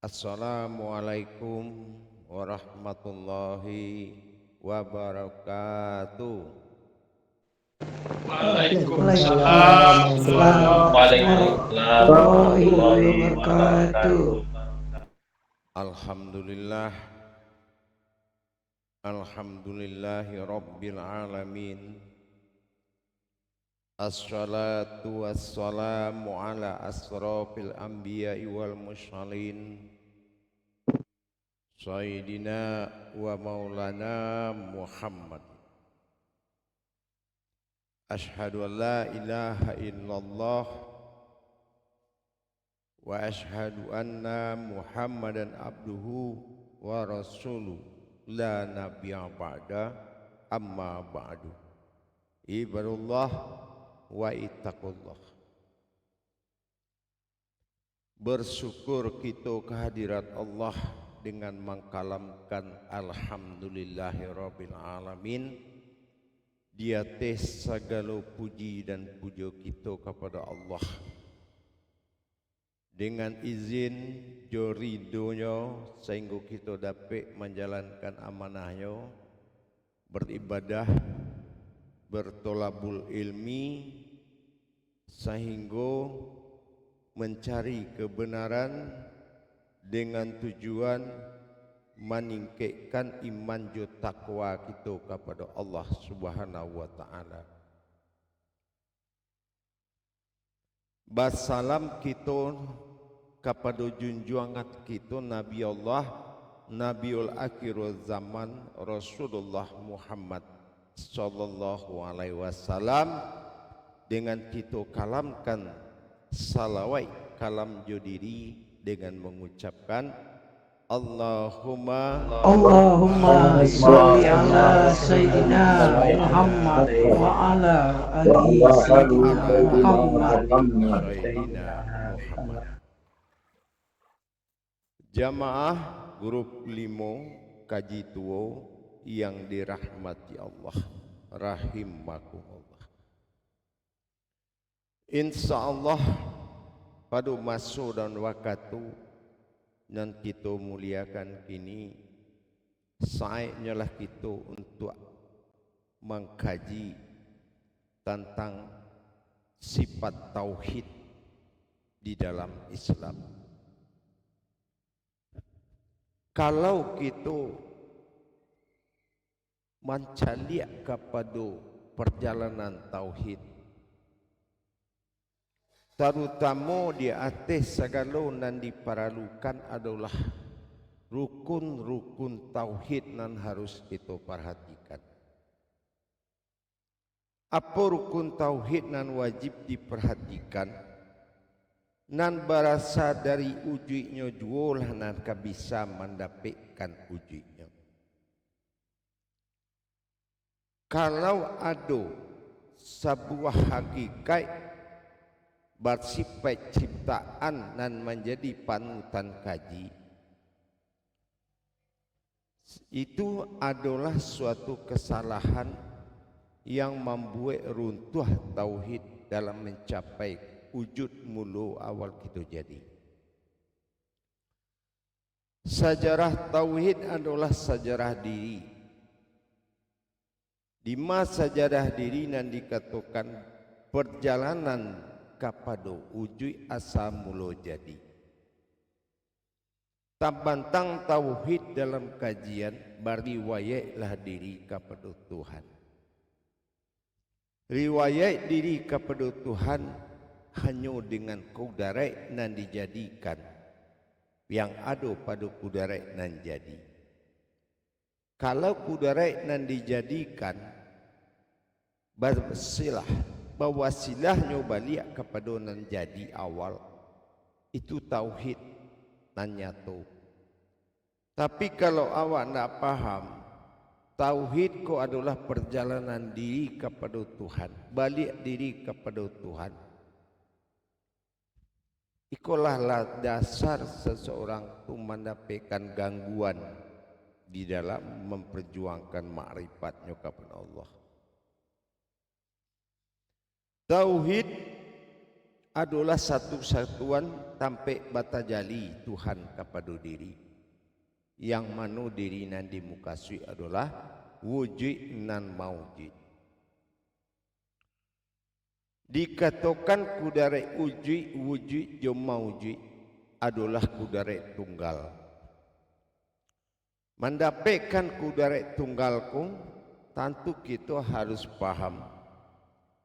Assalamualaikum warahmatullahi wabarakatuh. Waalaikumsalam Waalaikumsalam warahmatullahi warahmatullahi wabarakatuh. wabarakatuh. Alhamdulillah, alhamdulillahi rabbil alamin. Assalatu wassalamu ala asrafil anbiya'i wal mursalin Sayyidina wa maulana Muhammad. Ashhadu an la ilaha illallah wa ashhadu anna Muhammadan abduhu wa rasuluh la nabiyya ba'da amma ba'du. Ibadallah wa ittaqullah. Bersyukur kita kehadirat Allah dengan mengkalamkan alhamdulillahirabbil alamin. Dia tes segala puji dan puja kita kepada Allah. Dengan izin joridonya sehingga kita dapat menjalankan amanahnya, beribadah, bertolabul ilmi, sehingga mencari kebenaran dengan tujuan meningkatkan iman dan takwa kita kepada Allah Subhanahu wa taala. Basalam kita kepada junjungan kita Nabi Allah, Nabiul Akhir Zaman, Rasulullah Muhammad sallallahu alaihi wasallam, dengan kita kalamkan salawat kalam jodiri dengan mengucapkan Allahumma Sholli ala Sayyidina Muhammad wa ala ali Sayyidina Muhammad. Sayyidina Muhammad. Jamaah grup 5 kaji tua yang dirahmati Allah, rahimakumullah. Insyaallah pada masa dan waktu yang kita muliakan kini, saatnya lah kita untuk mengkaji tentang sifat tauhid di dalam Islam. Kalau kita mencari kepada perjalanan tauhid, terutama di atas segala yang diperlukan adalah rukun-rukun tauhid yang harus kita perhatikan. Apa rukun tauhid yang wajib diperhatikan? Nan berasal dari ujinya jualah nan bisa mendapatkan ujinya. Kalau ada sebuah hakikat bersifat ciptaan dan menjadi panutan kaji, itu adalah suatu kesalahan yang membuat runtuh tauhid dalam mencapai wujud mulu awal kita jadi. Sejarah tauhid adalah sejarah diri. Di masa sejarah diri yang dikatakan perjalanan kepada wujud asal mula jadi. Tabantang tauhid dalam kajian beriwayatlah diri kepada Tuhan. Riwayat diri kepada Tuhan hanya dengan kudarat nan dijadikan yang ada pada kudarat nan jadi. Kalau kudarat nan dijadikan bersilah, bawasilahnya balik kepada nan jadi awal, itu tauhid nan nyata. Tapi kalau awak tidak paham, tauhid ko adalah perjalanan diri kepada Tuhan, balik diri kepada Tuhan. Ikulah dasar seseorang itu mendapatkan gangguan di dalam memperjuangkan makrifatnya kepada Allah. Tauhid adalah satu satuan sampai batajali Tuhan kepada diri, yang mana diri nan dimukasui adalah wujud nan maujud. Dikatakan kudare wujud jo maujud adalah kudare tunggal. Mendapatkan kudare tunggal ku, tentu kita harus paham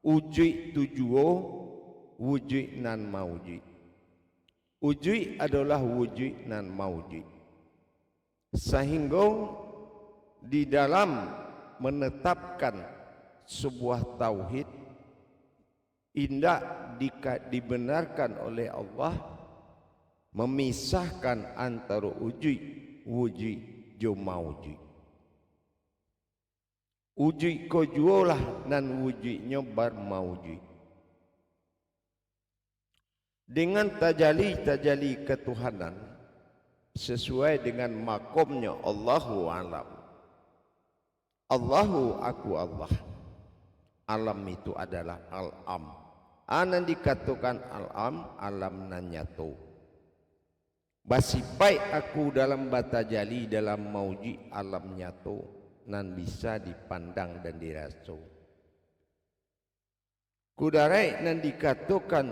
wujud tujuo wujud nan maujud. Wujud adalah wujud nan maujud. Sehingga di dalam menetapkan sebuah tauhid indah dibenarkan oleh Allah memisahkan antara wujud jo maujud. Wujud ko juolah nan wujudnya bar maujud. Dengan tajali ketuhanan sesuai dengan makomnya Allahu alam. Allahu aku Allah. Alam itu adalah al-am. Anan dikatakan al-am, alam nan nyata. Basipai aku dalam batajali dalam maujud alam nyata nan bisa dipandang dan dirasa. Kudarai nan dikatakan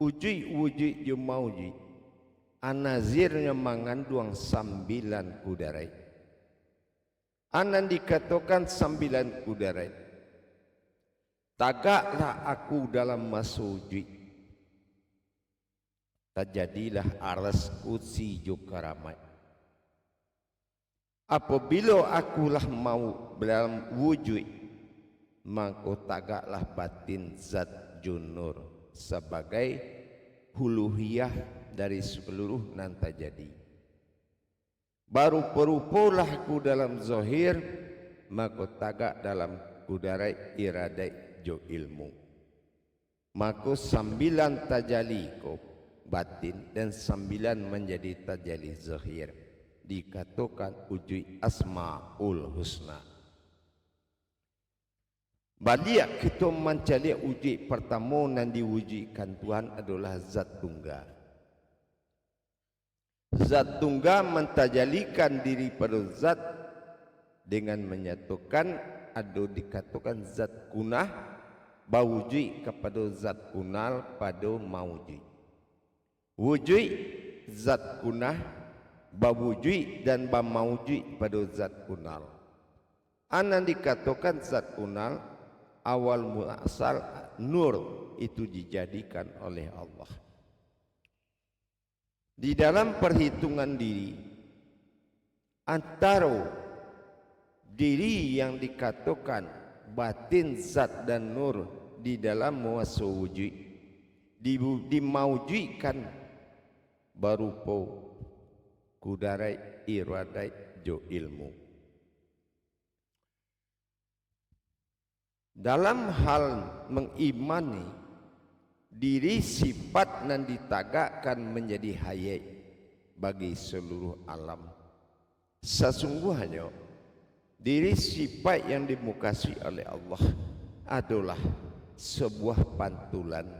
wujud jo maujud, anazirnya mengandung 9 kudarai. Anan dikatakan 9 kudarai. Tagaklah aku dalam masujud, terjadilah aras kursi jo karamat. Apabila akulah mau dalam wujud, maka tagaklah batin zat junur sebagai huluhiyah dari seluruh nan terjadi. Baru perupulah ku dalam zahir, maka tagak dalam kudarai iradai jo ilmu. Maka 9 tajali ko batin dan 9 menjadi tajali zahir. Dikatakan wujud asmaul husna. Balik kita mencari wujud pertama yang diwujudkan Tuhan adalah zat tunggal. Zat tunggal mentajalikan diri pada zat dengan menyatukan atau dikatakan zat kunah bawujud kepada zat kunal pada maujud. Wujud zat kunah bawujud dan bamaujud pada zat kunal. Anan dikatakan zat kunal awal muasal nur itu dijadikan oleh Allah. Di dalam perhitungan diri antara diri yang dikatakan batin zat dan nur di dalam muasa wujud dimaujudkan berupa kudarai iradai jo ilmu. Dalam hal mengimani diri sifat nan ditagakkan menjadi hayat bagi seluruh alam. Sesungguhnya diri sifat yang dimukasi oleh Allah adalah sebuah pantulan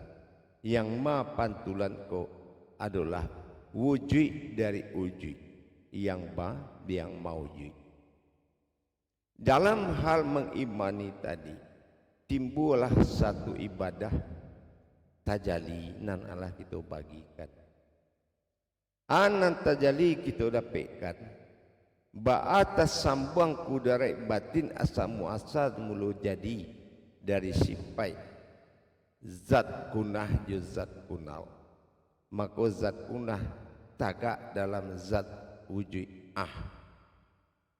yang pantulan ko adalah wujud dari wujud yang maujud. Dalam hal mengimani tadi timbullah satu ibadah tajali nan Allah kita bagikan. Anan tajali kita dapatkan ba'atas sambang kudarai batin asal muasal mulu jadi dari sifat zat kunah jo zat kunal. Maka zat kunah tagak dalam zat wujud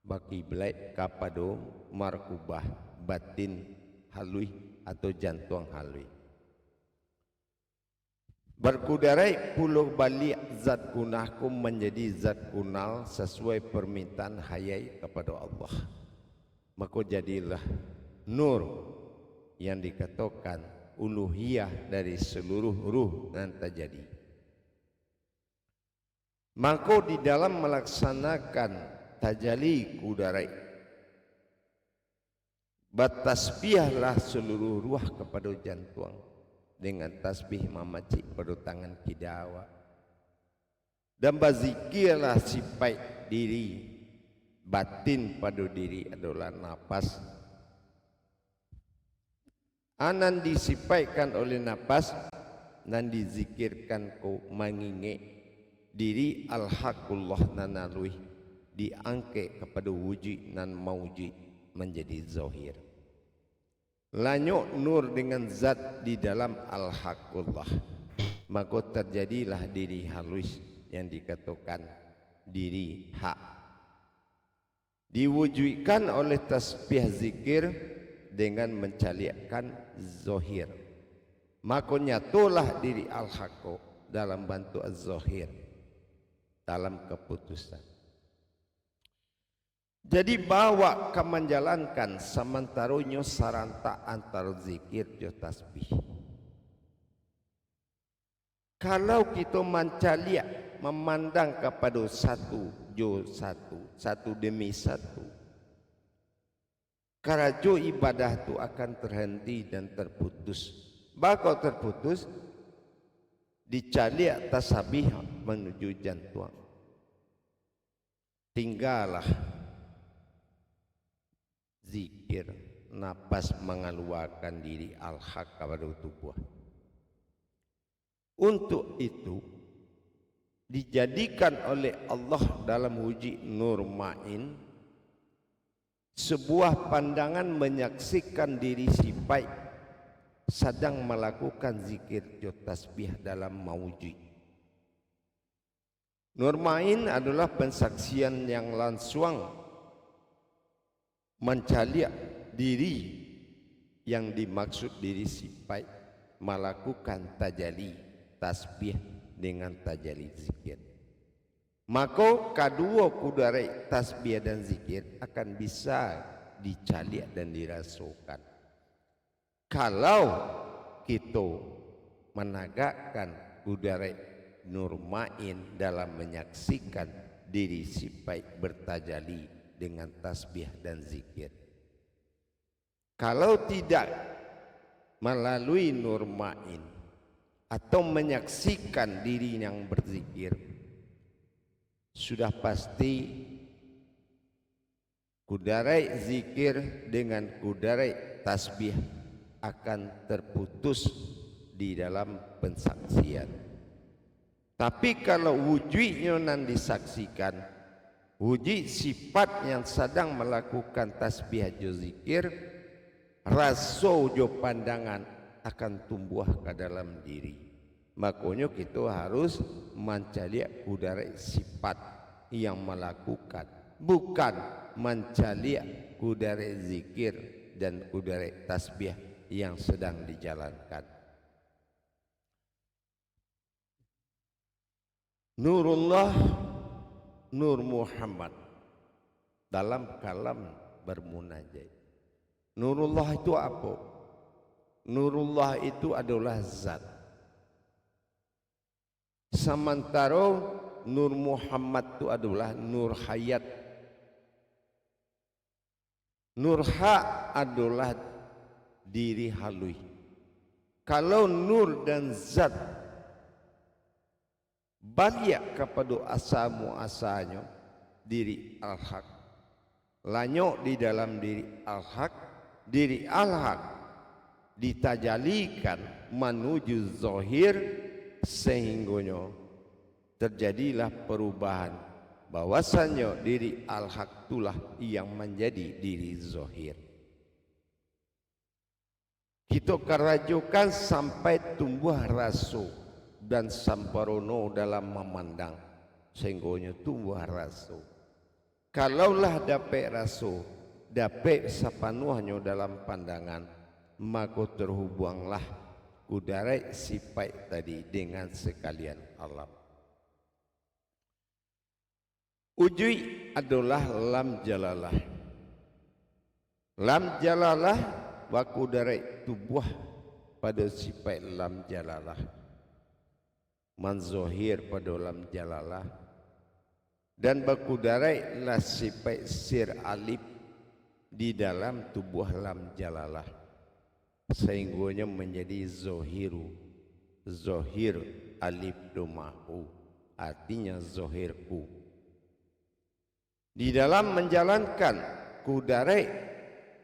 bagi belai kepada markubah batin halui atau jantung halui. Berkudarai puluh balik zat kunahku menjadi zat kunal sesuai permintaan hayai kepada Allah. Maka jadilah nur yang dikatakan uluhiyah dari seluruh ruh yang terjadi. Maka di dalam melaksanakan tajali kudarai, bertasbihlah seluruh ruh kepada jantung. dengan tasbih mamaci pada tangan kidawa. Dan bazikirlah sifat diri batin pada diri adalah nafas. Anan disifatkan oleh nafas dan dizikirkan ko mengingat diri al-haqullah nanalui diangkat kepada wujud nan maujud menjadi zahir. Lanyok nur dengan zat di dalam al-haqullah, maka terjadilah diri halus yang dikatakan diri hak. Diwujudkan oleh tasbih zikir dengan mencaliakkan zahir, maka nyatulah diri al-haqq dalam bentuk az-zahir, dalam keputusan. Jadi bawa ke menjalankan sementaranya saranta antar zikir jo tasbih. Kalau kita mencaliak memandang kepada satu jo satu demi satu, karajo ibadah itu akan terhenti dan terputus. Bakal terputus dicaliak tasbih menuju jantung. Tinggallah zikir, nafas mengeluarkan diri al-haq kepada tubuh. Untuk itu dijadikan oleh Allah dalam wujud nur ma'in sebuah pandangan menyaksikan diri si baik sedang melakukan zikir jo tasbih dalam mawujud. Nur ma'in adalah pensaksian yang langsung mencaliak diri yang dimaksud diri si baik melakukan tajalli tasbih dengan tajalli zikir. Maka kedua kudarai tasbih dan zikir akan bisa dicaliak dan dirasakan kalau kita menegakkan kudarai nur ma'in dalam menyaksikan diri si baik bertajalli dengan tasbih dan zikir. Kalau tidak melalui nur ma'in atau menyaksikan diri yang berzikir, sudah pasti kudarai zikir dengan kudarai tasbih akan terputus di dalam pensaksian. Tapi kalau wujudnya nan disaksikan, wujud sifat yang sedang melakukan tasbih jo zikir, rasa jo pandangan akan tumbuh ke dalam diri. Makanya kita harus mencaliak kudarai sifat yang melakukan, bukan mencaliak kudarai zikir dan kudarai tasbih yang sedang dijalankan. Nurullah, Nur Muhammad dalam kalam bermunajat. Nurullah itu apa? Nurullah itu adalah zat. Sementara Nur Muhammad itu adalah nur hayat. Nur hak adalah diri halui. Kalau nur dan zat balik kepada asal muasalnya diri al-haq, lanyok di dalam diri al-haq, diri al-haq ditajalikan menuju zahir sehingga terjadilah perubahan bahwasanya diri al-haq itulah yang menjadi diri zahir. Kita kerajukan sampai tumbuh rasa dan samparono dalam memandang sehingga tumbuh rasa. Kalaulah dapat rasa, dapat sepenuhnya dalam pandangan, maka terhubunglah kudarai sifat tadi dengan sekalian alam. Ujui adalah lam jalalah. Lam jalalah wa kudarai tubuh pada sifat lam jalalah. Manzohir pada lam jalalah. Dan bakudarai lah sifat sir alif di dalam tubuh lam jalalah. sehingga menjadi zohiru. Zohir alif domahu, artinya zohirku. Di dalam menjalankan kudare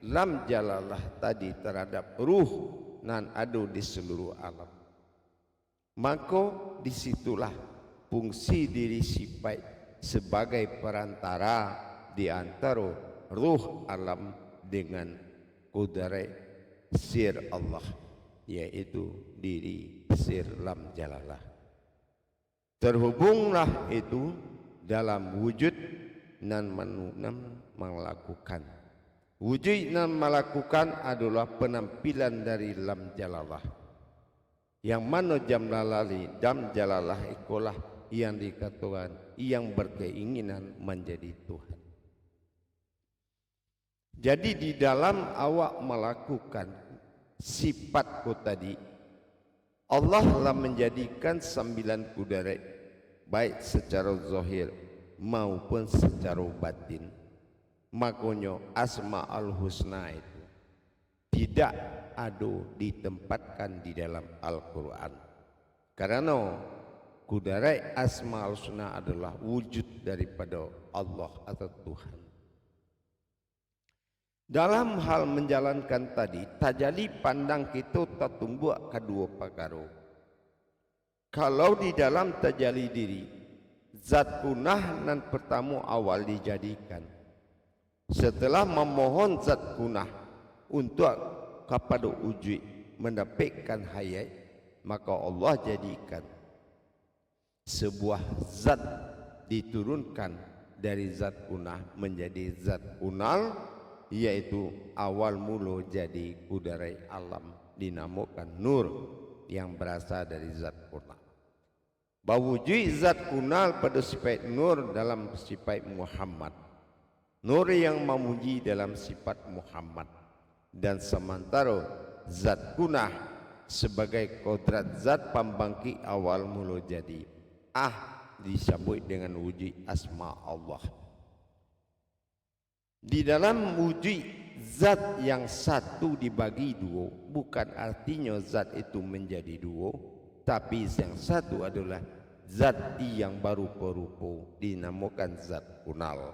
lam jalalah tadi terhadap ruh nan ada di seluruh alam, maka disitulah fungsi diri sifat sebagai perantara di antara ruh alam dengan kudare sir Allah, yaitu diri sir lam jalalah. Terhubunglah itu dalam wujud nan menunam melakukan. Wujud nan melakukan adalah penampilan dari lam jalalah, yang mana dam jalalah ikulah yang dikatakan yang berkeinginan menjadi Tuhan. Jadi di dalam awak melakukan sifatku tadi, Allah telah menjadikan 9 kudrat, baik secara zahir maupun secara batin. Makanya Asmaul Husna itu tidak ada ditempatkan di dalam Al-Quran, karena kudrat Asmaul Husna adalah wujud daripada Allah atau Tuhan. Dalam hal menjalankan tadi, tajali pandang kita tertumbuh kedua perkara. Kalau di dalam tajali diri, zat kunah nan pertama awal dijadikan. Setelah memohon zat kunah untuk kepada wujud mendapatkan hayat, maka Allah jadikan sebuah zat diturunkan dari zat kunah menjadi zat kunal, yaitu awal mula jadi kudarai alam, dinamakan nur yang berasal dari zat kunal. Berwujud zat kunal pada sifat nur dalam sifat Muhammad, nur yang memuji dalam sifat Muhammad, dan sementara zat kunah sebagai kodrat zat pembangkit awal mula jadi disebut dengan wujud asma Allah. Di dalam wujud zat yang satu dibagi dua, bukan artinya zat itu menjadi dua, tapi yang satu adalah zat yang berupa-rupa, dinamakan zat kunal.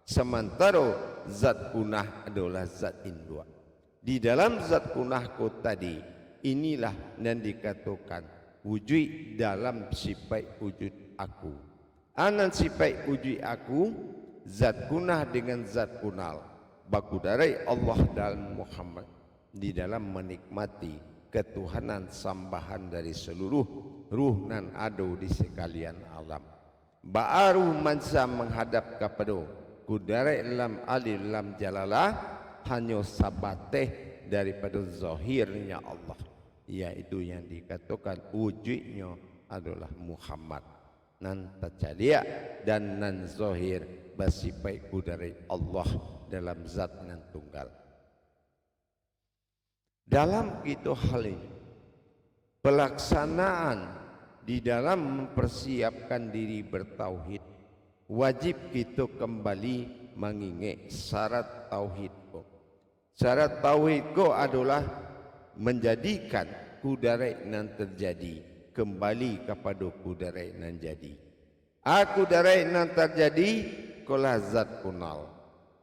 Sementara zat kunah adalah zat indua. Di dalam zat kunahku tadi, inilah yang dikatakan wujud dalam sifat wujud aku. Anan sifat wujud aku, zat kunah dengan zat kunal, bakudarai Allah dan Muhammad di dalam menikmati ketuhanan sambahan dari seluruh ruh nan ada di sekalian alam. Baru mansa menghadap kepada kudarai lam alif lam jalalah hanya sabateh daripada zahirnya Allah, yaitu yang dikatakan wujudnya adalah Muhammad nan tacalia dan nan zahir bersifat kudarai Allah dalam zat nan tunggal. Dalam itu hal ini, pelaksanaan di dalam mempersiapkan diri bertauhid, wajib kita kembali mengingat syarat tauhid. Syarat tauhid adalah menjadikan kudarai nan terjadi kembali kepada kudarai nan jadi. Kudarai nan terjadi ikulah zat kunal.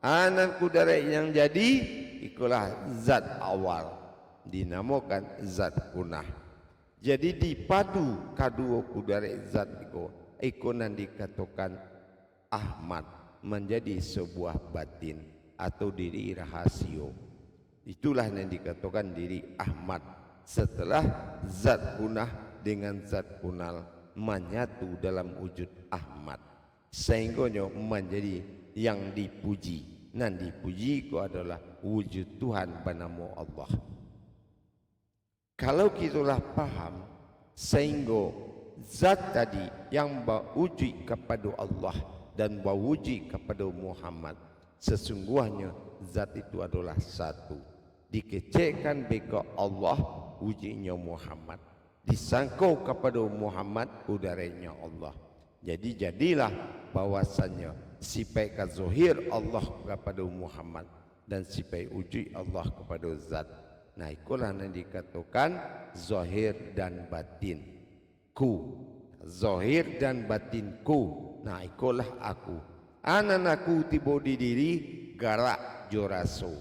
Anan kudarai yang jadi ikulah zat awal, dinamakan zat kunah. Jadi dipadu kedua kudarai zat itu nan dikatakan Ahmad, menjadi sebuah batin atau diri rahasio. Itulah yang dikatakan diri Ahmad setelah zat kunah dengan zat kunal menyatu dalam wujud Ahmad, sehingga menjadi yang dipuji. Nan dipuji itu adalah wujud Tuhan bernama Allah. Kalau kitalah paham sehingga zat tadi yang berwujud kepada Allah dan berwujud kepada Muhammad, sesungguhnya zat itu adalah satu. Dikecilkan beka Allah wujudnya Muhammad, disangkau kepada Muhammad udaranya Allah. Jadi jadilah bahwasannya sifat zahir Allah kepada Muhammad dan sifat wujud Allah kepada zat Nah ikulah yang dikatakan zahir dan batin ku, zahir dan batinku. Nah ikulah aku. Anan aku tiba di diri garak jo raso.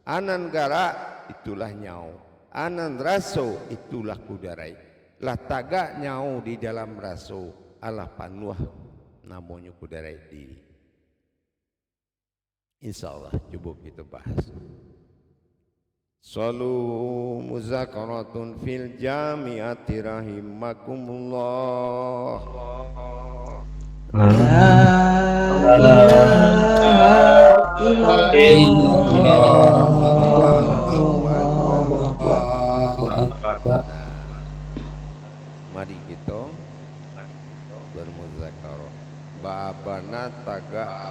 Anan garak itulah nyau. Anan raso itulah kudarai. Lah tagak nyau di dalam raso alah panuah namanya kudarai diri. Insyaallah coba kita bahas. Salu muzakaratun fil jami'ati rahimakumullah. La ilaha illallah. Mari kita bermuzakarah. Babana taga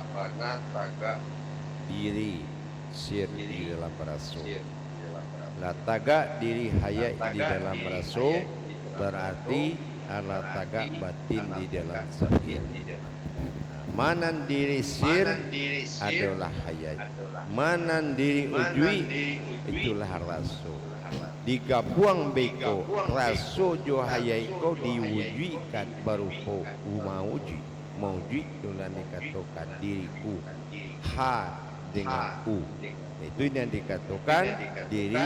diri sir di dalam rasul. La taga diri hayat di dalam rasul berarti ala taga batin di dalam zahir. Manan diri sir adalah hayat. Manan diri ujui itulah rasul. Digabung beko rasul jo hayat ko diwujudkan berupa umauji. Mauji itulah dikatakan diriku ha dengan u. Itu yang dikatakan diri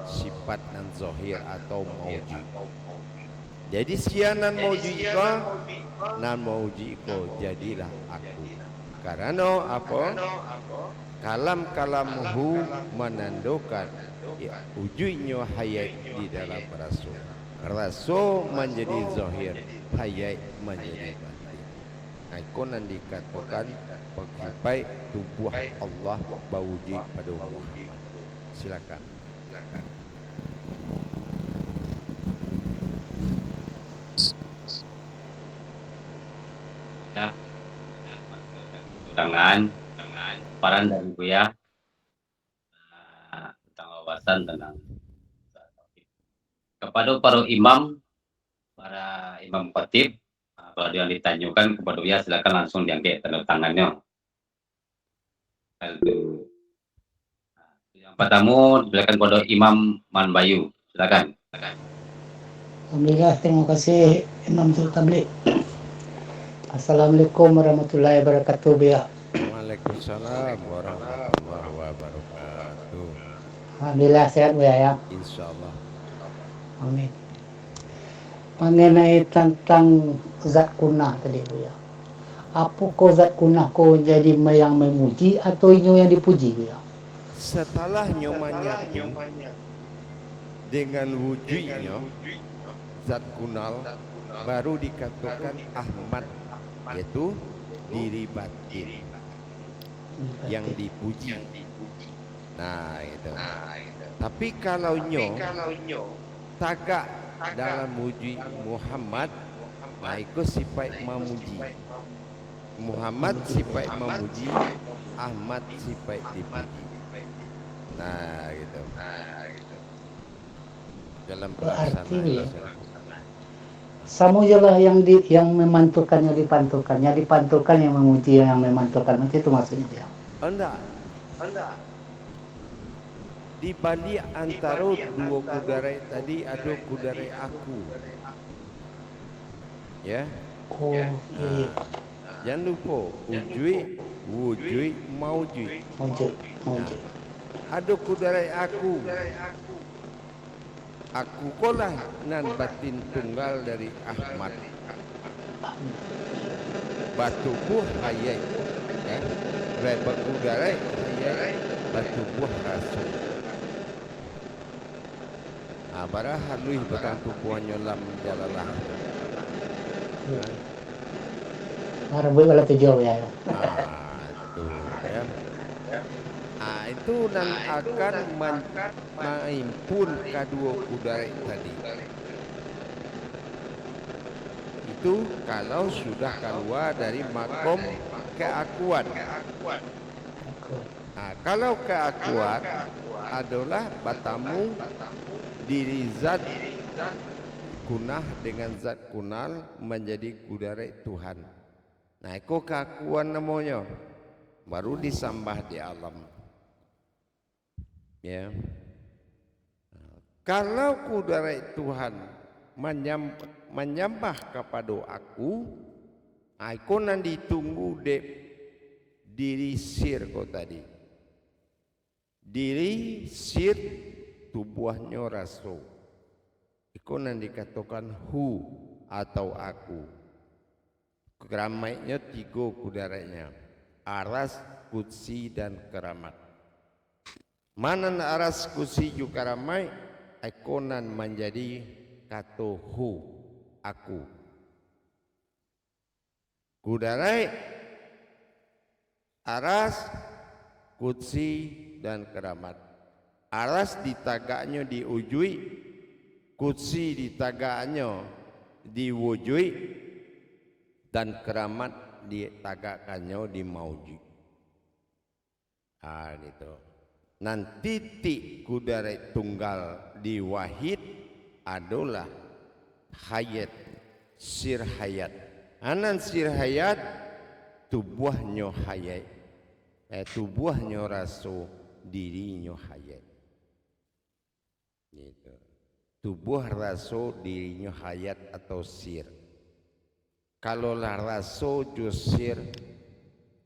sifat dan zahir atau mauji. Jadi sianan mauji ko nan mauji ko jadilah aku. Karena apa? Kalam-kalamuhu menandakan wujudnya hayat di dalam rasul. Rasul menjadi zahir, hayat menjadi batin. Nah, ikonan dikatakan penghipai tubuh Allah berwujud pada Muhammad. Silakan. Ya, dengan paran dari Buya tentang wawasan tentang kepada para imam khatib. Kalau yang ditanyakan kepada Buya silakan langsung diangkat tanda tangannya. Yang pertama silakan kepada Imam Manbayu, silakan. Alhamdulillah, terima kasih Imam Tabligh. Assalamualaikum warahmatullahi wabarakatuh. Biya. Waalaikumsalam warahmatullahi wabarakatuh. Alhamdulillah sehat Buya ya. Insyaallah. Amin. Mengenai tentang zat kunah tadi Buya. Apa kau zat kunah kau jadi yang memuji atau ini yang dipuji Buya? Setelah nyomannya dengan wujudnya zat kunal baru dikatakan Ahmad, yaitu diri batin yang dipuji. Nah itu. Tapi kalau tagak dalam wujud Muhammad, nah itu sifat memuji. Muhammad sifat memuji, Ahmad sifat dipuji. Nah gitu. Dalam Berarti ya, pelaksanaan sama jelah yang memantulkannya dipantulkan yang memuji yang memantulkan itu maksudnya dia. Enggak. Di balik antara dua kudarai tadi ada kudarai aku. Ya. Oh, iya. Jangan lupa wujud, maujud. Mujud. Ada kudarai aku. Aku kolah nan batin tunggal dari Ahmad. Batu buah hayat. Ya. Reba kudarai hayat batu buah rasul. Barah halui batang tupuannya lam jalalah. Maraboy wala tujuh ya. Itu ya. Itu dan akan mengimpun kedua kudarai tadi. Itu kalau sudah keluar dari makom keakuan. Kalau keakuan adalah batamu diri zat kunah dengan zat kunal menjadi kudarai Tuhan. Nah, itu keakuan namanya. Baru disambah di alam. Ya. Kalau kudarat Tuhan menyembah kepada aku nan ditunggu diri sir kau tadi. Diri sir tubuhnya rasul. Nan dikatakan hu atau aku. Keramainya 3 kudaratnya. Aras, kutsi dan keramat. Mana aras, kutsi juga karamai? Ikonan menjadi kata hu, aku. Kudarai, aras, kutsi dan keramat. Aras ditagaknya diujui, kutsi ditagaknya diwujui, dan keramat ditagakkannya dimauji. Gitu. Nan titik kudarat tunggal di wahid adalah hayat, sir hayat. Anan sir hayat tubuhnya hayat, tubuhnya rasu, dirinya hayat. Gitu. Tubuh rasu, dirinya hayat atau sir. Kalau lah rasu jusir,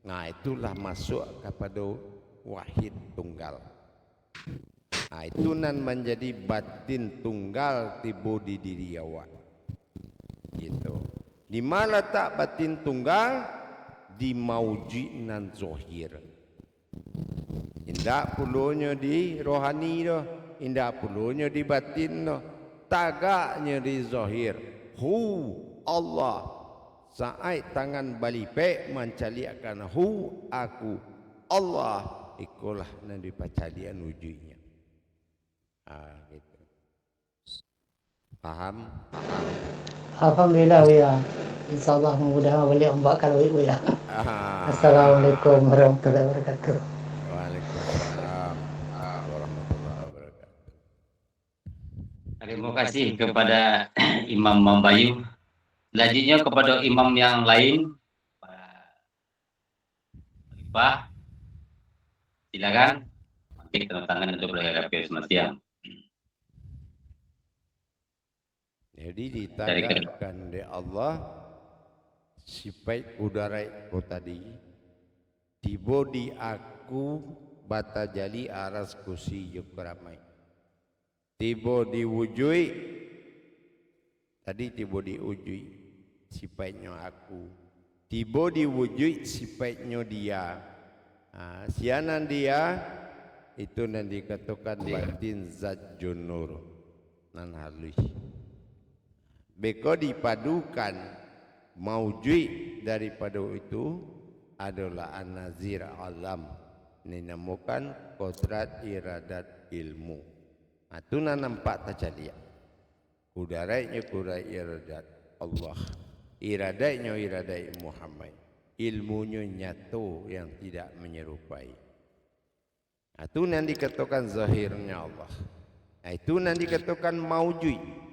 nah itulah masuk kepada wahid tunggal. Nah, itu nan menjadi batin tunggal tiba di diri awak. Gitu. Di mana tak batin tunggal di mauji nan zohir. Indah puluhnya di rohani doh, indah puluhnya di batin doh, tagaknya di zohir. Hu Allah. Saat tangan balipe mencaliakan hu aku Allah. Ikulah nan dipacalian wujudnya. Gitu. Paham? Alhamdulillah ya. InsyaAllah mudah-mudahan boleh ombak kalau itu ya. Assalamualaikum warahmatullahi wabarakatuh. Waalaikumsalam warahmatullahi wabarakatuh. Terima kasih kepada Imam Mambayu. Selanjutnya kepada imam yang lain, Pak, silakan. Nanti tanda tangan untuk belajar selamat siang. Jadi ditagakkan oleh Allah sifat udara ko tadi tiba di aku bata jali aras kusi yukramai tiba di wujui tadi tiba di wujui sifatnya aku tiba di wujui sifatnya dia. Sianan dia itu nan dikatakan batin zat junur nan halus. Beko dipadukan maujui daripada itu adalah an-nazir alam. Dinamakan kodrat iradat ilmu. Itu nan nampak tacalia. Kudaratnya kudarat iradat Allah. Iradatnya iradat Muhammad. Ilmunya nyatu yang tidak menyerupai. Itu yang dikatakan zahirnya Allah. Itu yang dikatakan maujud.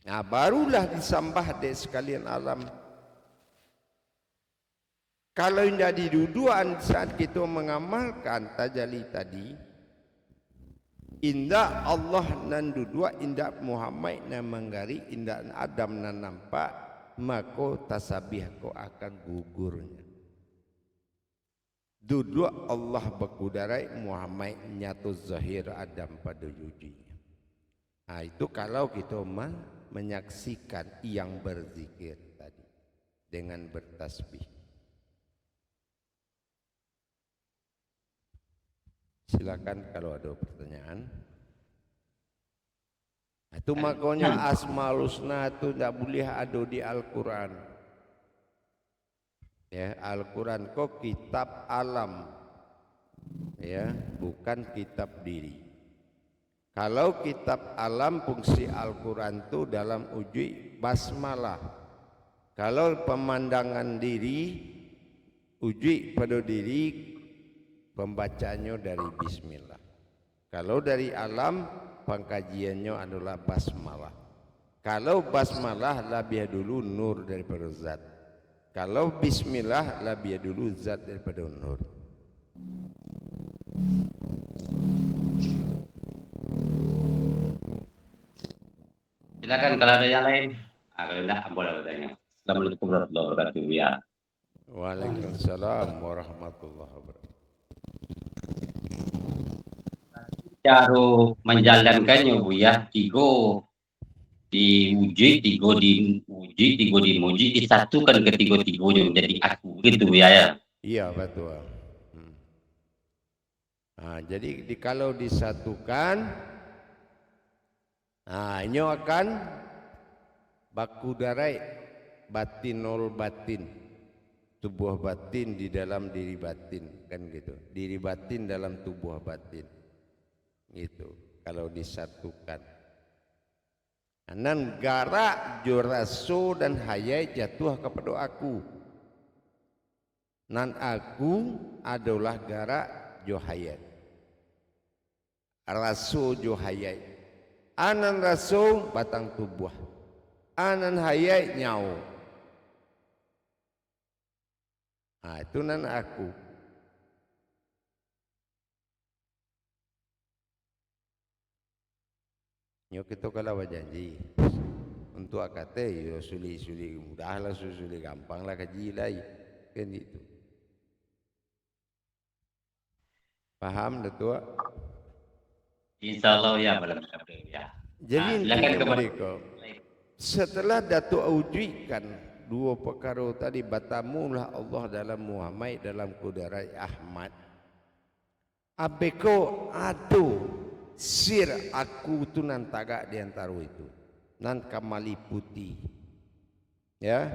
Nah barulah disambah dek sekalian alam. Kalau tidak diduduan saat kita mengamalkan tajali tadi, indah Allah nan dudua, indah Muhammad nan menggari, indah Adam nan nampak, maka tasabih kau akan gugurnya. Duduk Allah berkudarai Muhammad nyatu zahir Adam pada yujinya. Nah itu kalau kita menyaksikan yang berzikir tadi dengan bertasbih. Silakan kalau ada pertanyaan. Itu makanya Asmaul Husna itu tidak boleh ada di Al-Quran. Ya, Al-Quran kok kitab alam, ya, bukan kitab diri. Kalau kitab alam fungsi Al-Quran itu dalam uji basmalah. Kalau pemandangan diri, uji pada diri, pembacaannya dari Bismillah. Kalau dari alam, pengkajiannya adalah basmalah. Kalau basmalah lebih dulu nur daripada zat. Kalau Bismillah lebih dulu zat daripada nur. Silakan kalau ada yang lain. Kalau tidak, boleh bertanya. Assalamualaikum warahmatullahi wabarakatuh. Ya. Waalaikumsalam warahmatullahi wabarakatuh. Cara menjalankannya Bu ya, tiga diuji, tiga dimuji, disatukan ketiga-tiganya menjadi aku gitu Bu ya. Iya betul. Nah, jadi kalau disatukan, nah ini akan baku darai batinul batin, tubuh batin di dalam diri batin, kan gitu. Diri batin dalam tubuh batin, gitu. Kalau disatukan, nan gara juraso dan hayai jatuh kepada aku. Nan aku adalah gara johayat, raso johayat. Anan raso batang tubuh, anan hayai nyau. Nah, itu nan aku. Nyok itu kalau janji untuk akate yo suli mudah lah, suli gampang lah kaji lah, kan itu. Paham datuk? Insya Allah ya malam ya. Jadi Silakan intinya kepada mereka setelah datuk ujikan dua perkara tadi, batamulah Allah dalam Muhammad dalam kudarai Ahmad. Abeko ado sir aku tu nan tagak di antara itu, nan kamali putih, ya,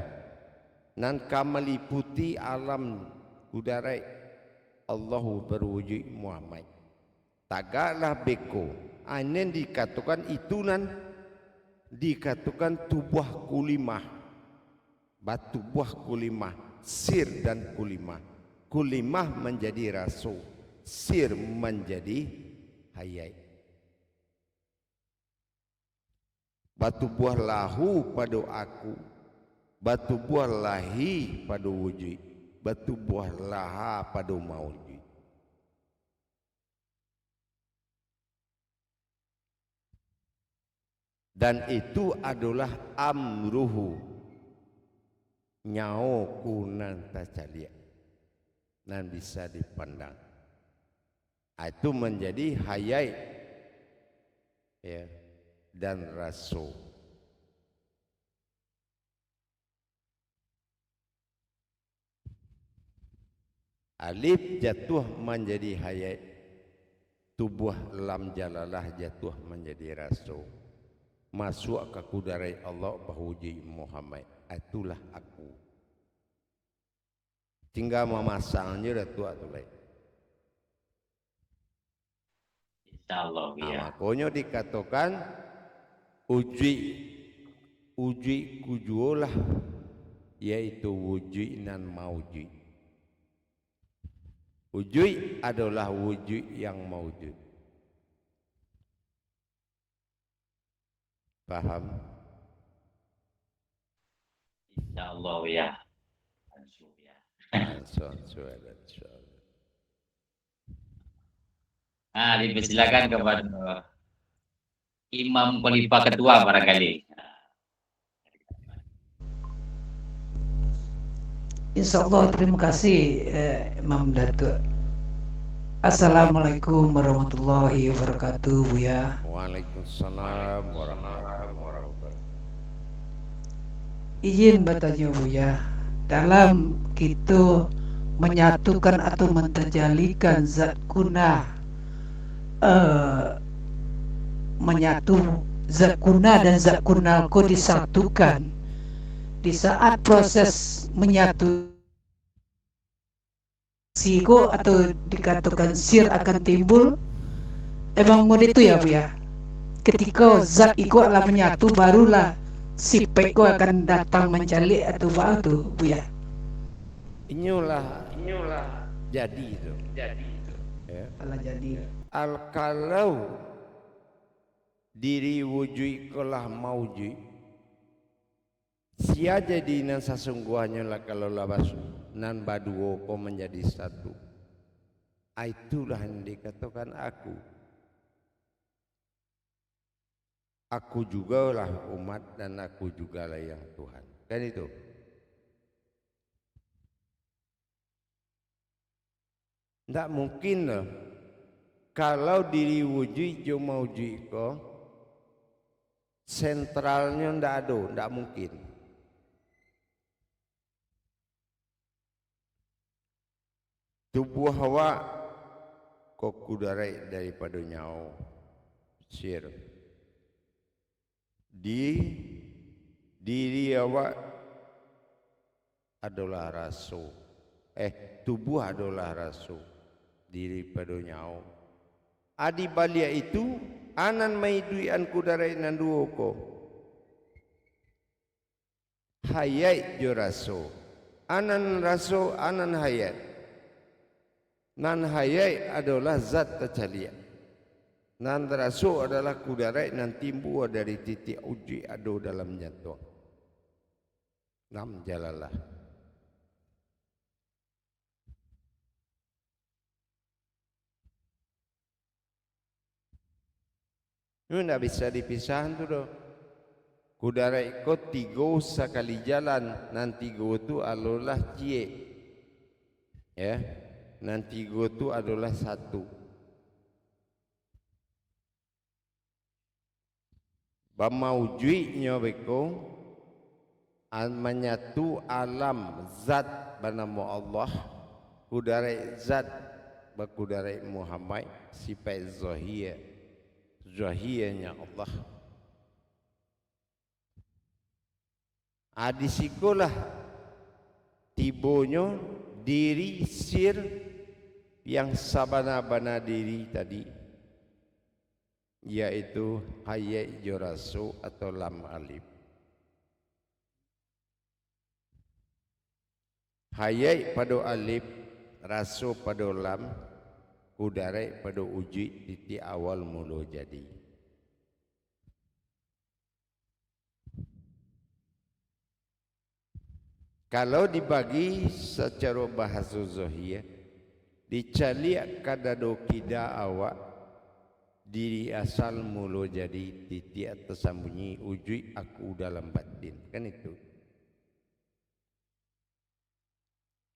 nan kamali putih alam kudarai Allahu berwujud Muhammad. Tagaklah beko. Anen dikatakan itu nan dikatakan tubuh kulimah, batu buah kulimah, sir dan kulimah. Kulimah menjadi rasul, sir menjadi hayai. Batu buah lahu pada aku, batu buah lahi pada wujud, batu buah laha pada maujud. Dan itu adalah amruhu, nyao kunan tacalia, nan bisa dipandang. Itu menjadi hayai, ya, dan rasul. Alif jatuh menjadi hayai, tubuh lam jalalah jatuh menjadi rasul. Masuk ke kudarai Allah bahuji Muhammad, itulah aku. Tinggal memasangnya dah tua tu baik. Insyaallah ya. Makanya dikatakan uji kujuolah, yaitu wujud nan maujud. Wujud adalah wujud yang maujud. Paham? Insyaallah ya. Dipersilakan kepada Imam Khalifah Ketua barangkali. Insyaallah, terima kasih Imam Datuk. Assalamualaikum warahmatullahi wabarakatuh, Buya. Waalaikumsalam warahmatullahi wabarakatuh. Izin bertanya, Buya, dalam kita menyatukan atau menterjalikan zat kunah, menyatu zat kunah dan zat kunalko disatukan, di saat proses menyatu siko atau dikatakan sir akan timbul. Emang mode itu ya Bu ya, ketika zat itu adalah menyatu, barulah si peko akan datang mencalik atau batu Bu ya. Inilah jadi itu. Ya. Alah jadi Kalau diri wujud kelah maujud, sia jadi nan sesungguhnya lah kalau labas nan baduo ko menjadi satu. Itulah yang dikatakan aku. aku jugalah umat dan aku jugalah yang Tuhan. Kan itu. Tidak mungkin loh. Kalau diri wujud jo maujud ko, sentralnya tidak ada, tidak mungkin. Tubuh hawa kok kudarai daripada nyawa sir. Di diri awak adalah rasu. Tubuh adalah rasu diri pada nyawa. Adi balia itu anan mai duian kudarai nan duo ko. Hayat jo rasu. Anan rasu anan hayat. Nan hayai adalah zat tercalia. Nan rasu adalah kudarai nan timbul dari titik uji ado dalam jantung. Nam jalalah. Ini tidak bisa dipisah tu doh. Kudarai ko tiga sekali jalan. Nan tiga tu adalah cie. Ya. Nan tiga tu adalah satu. Bamaujui beko menyatu alam zat bernama Allah, kudarai zat berkudarai Muhammad sifat zahirnya Allah. Adisikolah tibonya diri sir yang sabana-bana diri tadi, yaitu hayat jorasu atau lam alif. Hayat pada alif, rasu pada lam, kudarai pada uji titik awal mula jadi. Kalau dibagi secara bahasa zahir, dicaliak kadado kida awak diri asal mula jadi titik tersembunyi wujud aku dalam batin, kan itu.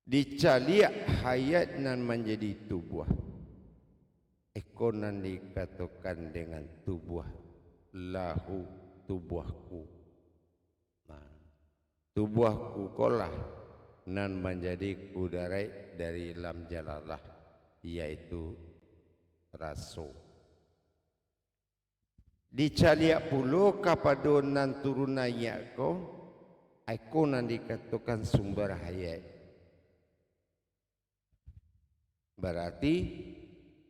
Dicaliak hayat nan menjadi tubuh, ekonan dikatakan dengan tubuh lahu, tubuhku. Nah, tubuhku kolah nan menjadi kudarai dari lam jalalah, yaitu rasu. Dicaliak puluh kapada nan turunaya ko, aku nan dikatakan sumber hayat. Berarti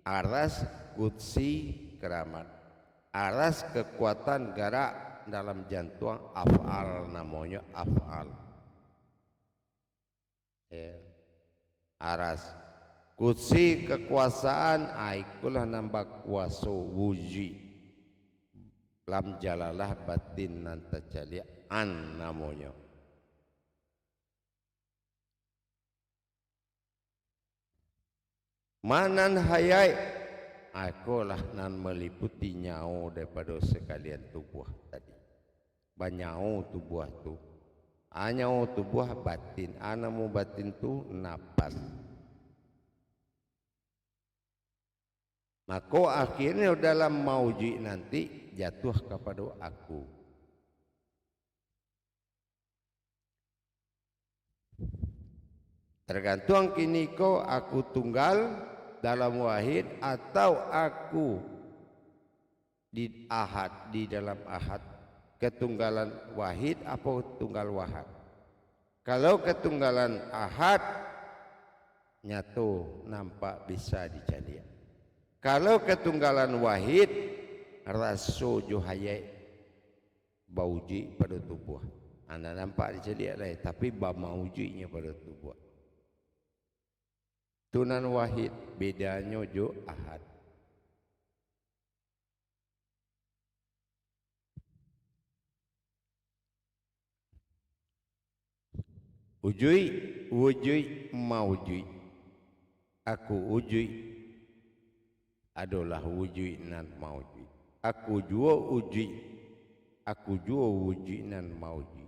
aras kutsi keramat, aras kekuatan gerak dalam jantung, af'al namanya af'al. Aras kutsi kekuasaan, ikulah nambah kuasa wujud lam jalalah batin nan terjadi an namanya. Manan hayai, akulah nan meliputi nyawa daripada sekalian tubuh tadi. Banyau tubuh tu, anyau tubuh batin, anamu batin tu napas. Maka akhirnya dalam maujud nanti jatuh kepada aku. Tergantung kini ko aku tunggal dalam wahid atau aku di ahad, di dalam ahad. Ketunggalan wahid apa tunggal wahad. Kalau ketunggalan ahad nyatu nampak bisa dicari. Kalau ketunggalan wahid rasu juhayai bauji pada tubuh. Anda nampak dicari lain, tapi bamaujudnya pada tubuh. Tunan wahid bedanya jo ahad. Wujud maujud. Aku wujud adalah wujud nan maujud. Aku jua wujud aku jua wujud nan mauji.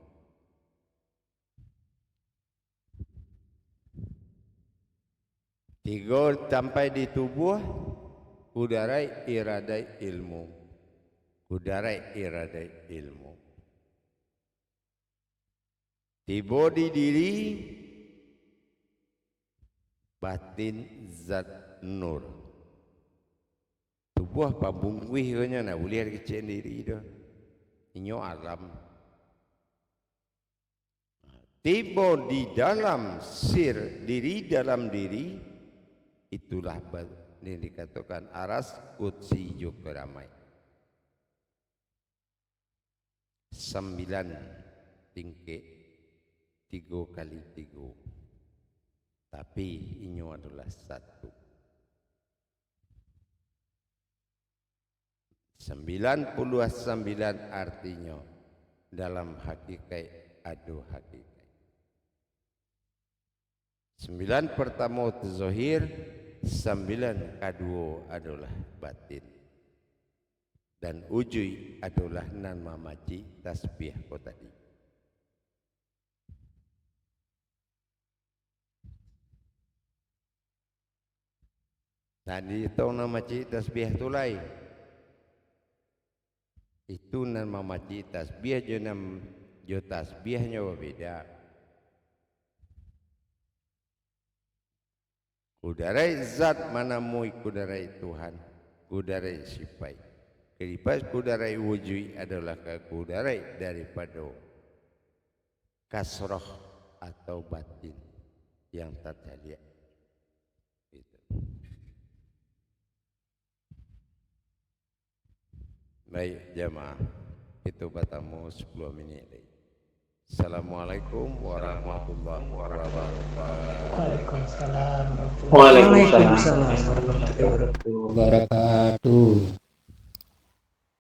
Tiga sampai di tubuh, kudarai iradai ilmu. Kudarai iradai ilmu. Tiba di diri, batin zat nur. Tubuh pabungwih kanya nak boleh ada kecil diri dah. Inyo alam. Tiba di dalam sir, diri dalam diri, itulah yang dikatakan aras kutsi juga ramai. 9 tingkik 3 kali 3. Tapi inyo adalah satu. 99 artinya dalam hakikat ada hakikat. 9 pertama itu zahir, 9 kedua adalah batin. Dan ujui adalah nan mamaci tasbih ko tadi. Tadi tahu nama cik tasbih tu lain. Itu nan mamaci tasbih jo tasbihnya berbeda. Kudarai zat mana mui kudarai Tuhan, kudarai sifat. Kelipas kudarai wujud adalah kudarai daripada kasroh atau batin yang terjadi. Itu. Baik jamaah, itu batamu 10 minit lagi. Assalamualaikum warahmatullahi wabarakatuh. Waalaikumsalam Waalaikumsalam warahmatullahi wabarakatuh. wabarakatuh.